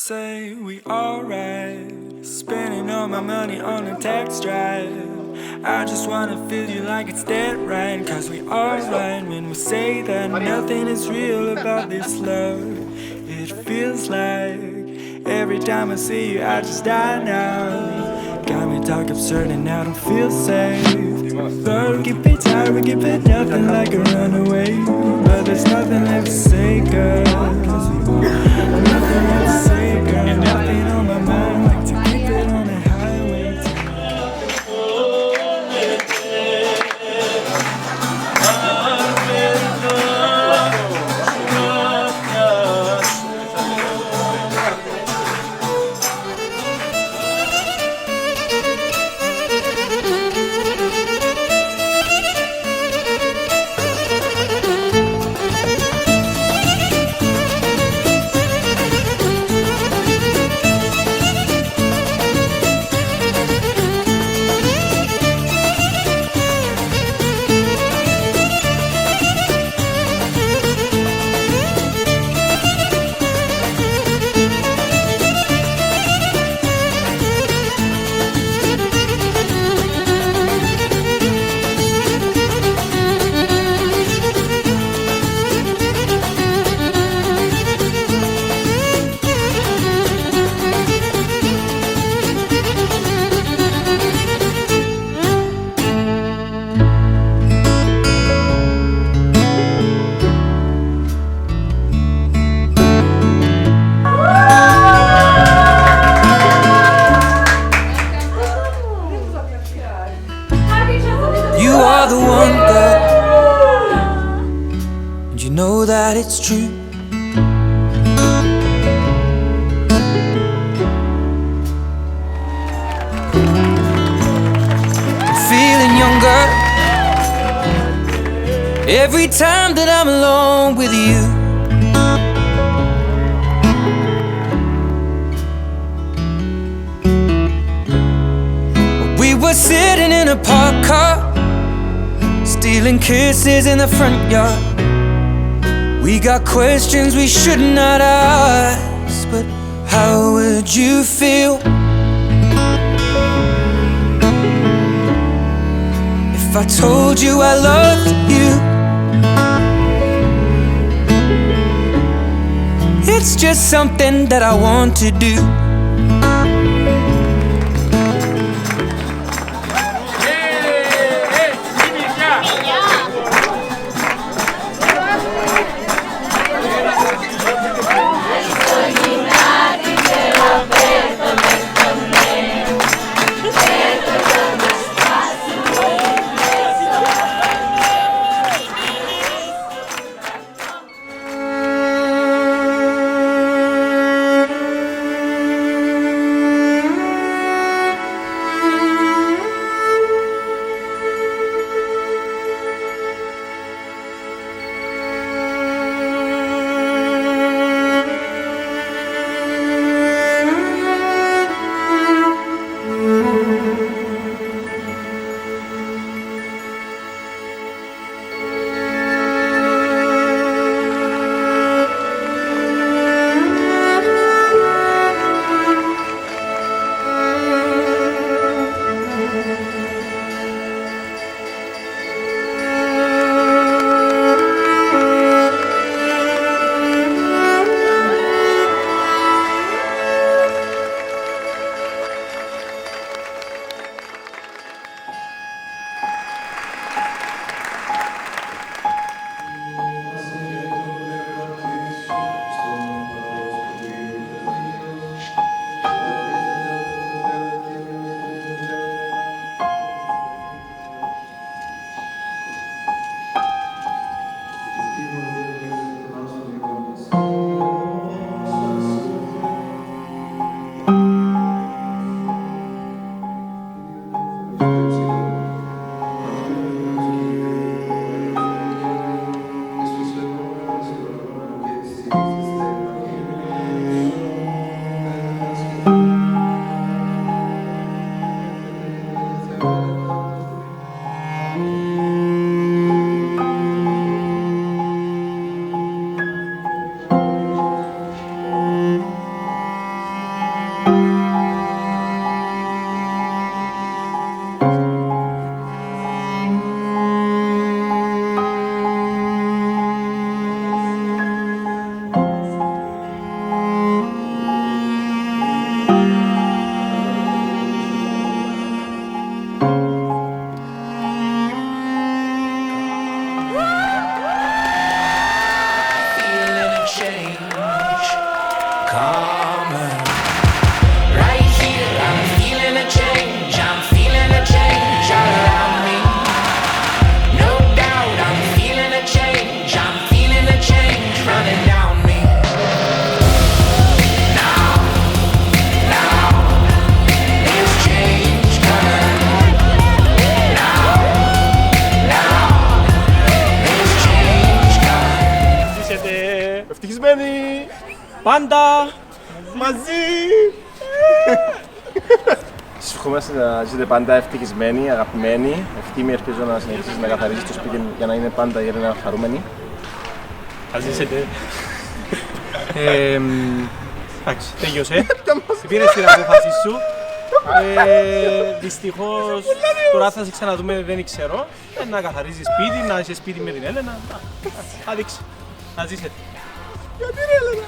say we alright. Spending all my money on a tax drive. I just wanna feel you like it's dead right. Cause we alright when we say that nothing is real about this love. It feels like every time I see you I just die now. Got me talk absurd and I don't feel safe. But we get paid tired, we get paid nothing like a runaway. But there's nothing left to say, girl. Nothing left to say, girl. Nothing on my mind, like to keep it on the highway. You are the one, girl, and you know that it's true. I'm feeling younger every time that I'm alone with you. We were sitting in a parked car, stealing kisses in the front yard. We got questions we should not ask, but how would you feel if I told you I loved you? It's just something that I want to do. alright. Right here, I'm feeling a change. I'm feeling a change all around me. No doubt, I'm feeling a change. I'm feeling a change running down me. Now, there's change coming. Now, there's change coming. Ζήσετε ευτυχισμένοι πάντα μαζί. Σας ευχόμαι να ζείτε πάντα ευτυχισμένοι, αγαπημένοι, ευτύμοι. Ελπίζω να συνεχίσεις να καθαρίζεις το σπίτι για να είναι πάντα η Έλληνα χαρούμενη. Θα ζήσετε. Εντάξει, τέλειωσε. Πήρες την απόφαση σου. Δυστυχώς τώρα θα σε ξαναδούμε, δεν ξέρω. Να καθαρίζεις σπίτι, να είσαι σπίτι με την Έλενα. Θα δείξει. Να ζήσετε. Γιατί ρε Έλενα.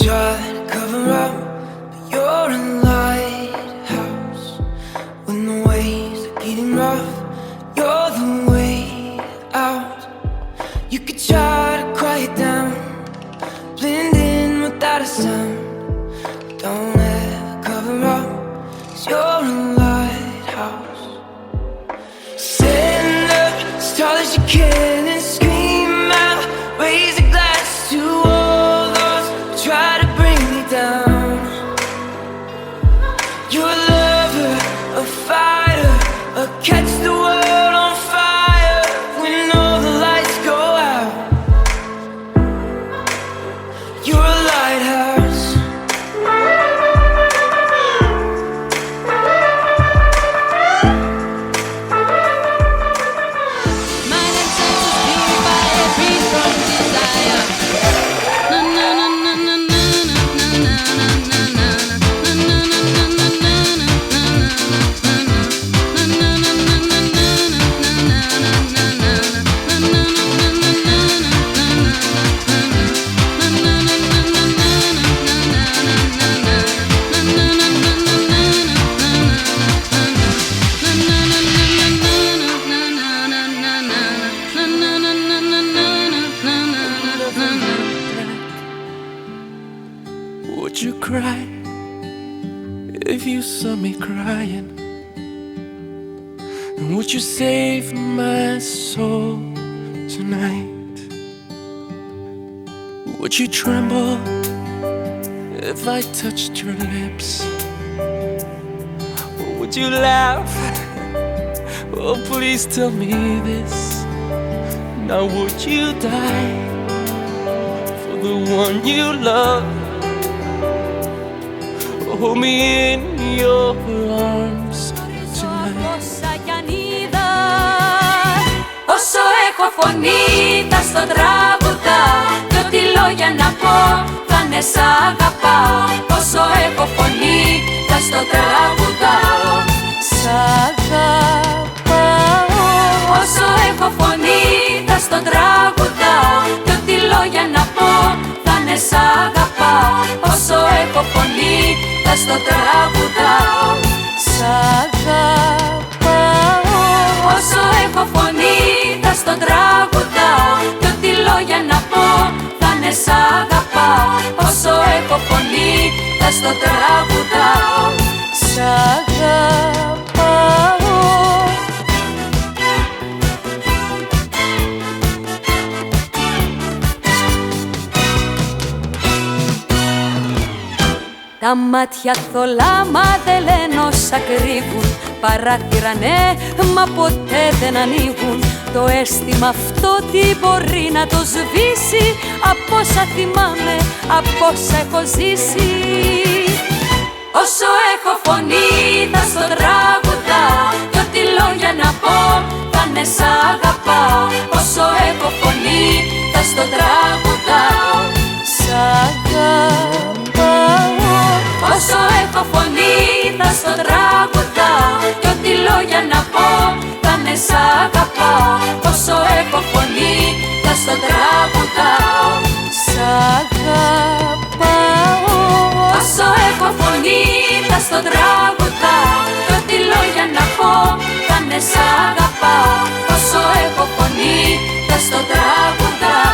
Try to cover up, but you're a lighthouse. When the waves are getting rough, you're the way out. You could try to quiet down, blend in without a sound. Don't ever cover up, 'cause you're a lighthouse. Stand up as tall as you can and scream out, raise a glass to all those who try to bring me down. You're a lover, a fighter, a catch the world on fire when all the lights go out. You're a lighthouse. Mind and senses purified, free from desire. Na na na na na na na na na na Would you cry if you saw me crying? And would you save my soul tonight? Would you tremble if I touched your lips? Or would you laugh? Oh, please tell me this. Now would you die for the one you love? Hold me in your arms tonight. Όσα κι αν είδα, όσο έχω φωνή θα στο τραγουδάω. Κι ό,τι λόγια να πω θα είναι σ' αγαπάω. Όσο έχω φωνή θα στο τραγουδάω. Σ' αγαπάω. Όσο έχω φωνή θα στο τραγουδάω. Κι ό,τι λόγια να πω θα είναι σ' αγαπάω. Όσο έχω φωνή θα στο τραγουδάω. Σ' αγαπάω. Όσο έχω φωνή θα στο τραγουδάω. Κι ό,τι λόγια να πω θα είναι σ' αγαπάω. Όσο έχω φωνή θα στο τραγουδάω. Σ' αγαπάω. Τα μάτια θολά μα δεν λένε όσα κρύβουν. Παράθυρα ναι, μα ποτέ δεν ανοίγουν. Το αίσθημα αυτό τι μπορεί να το σβήσει? Από όσα θυμάμαι, από όσα έχω ζήσει. Όσο έχω φωνή θα στο τραγουδάω. Κι ό,τι λόγια να πω θα είναι σ' αγαπάω. Όσο έχω φωνή θα στο τραγουδάω. Σ' αγαπάω. Όσο έχω φωνή στο τραγουδάω κι ό,τι λόγια να πω θα είναι σ' αγαπάω. Όσο έχω φωνή θα στο τραγουδάω. Σ' αγαπάω. Όσο έχω φωνή θα στο τραγουδάω κι ό,τι λόγια να πω θα είναι σ' αγαπάω. Όσο έχω φωνή θα στο τραγουδάω.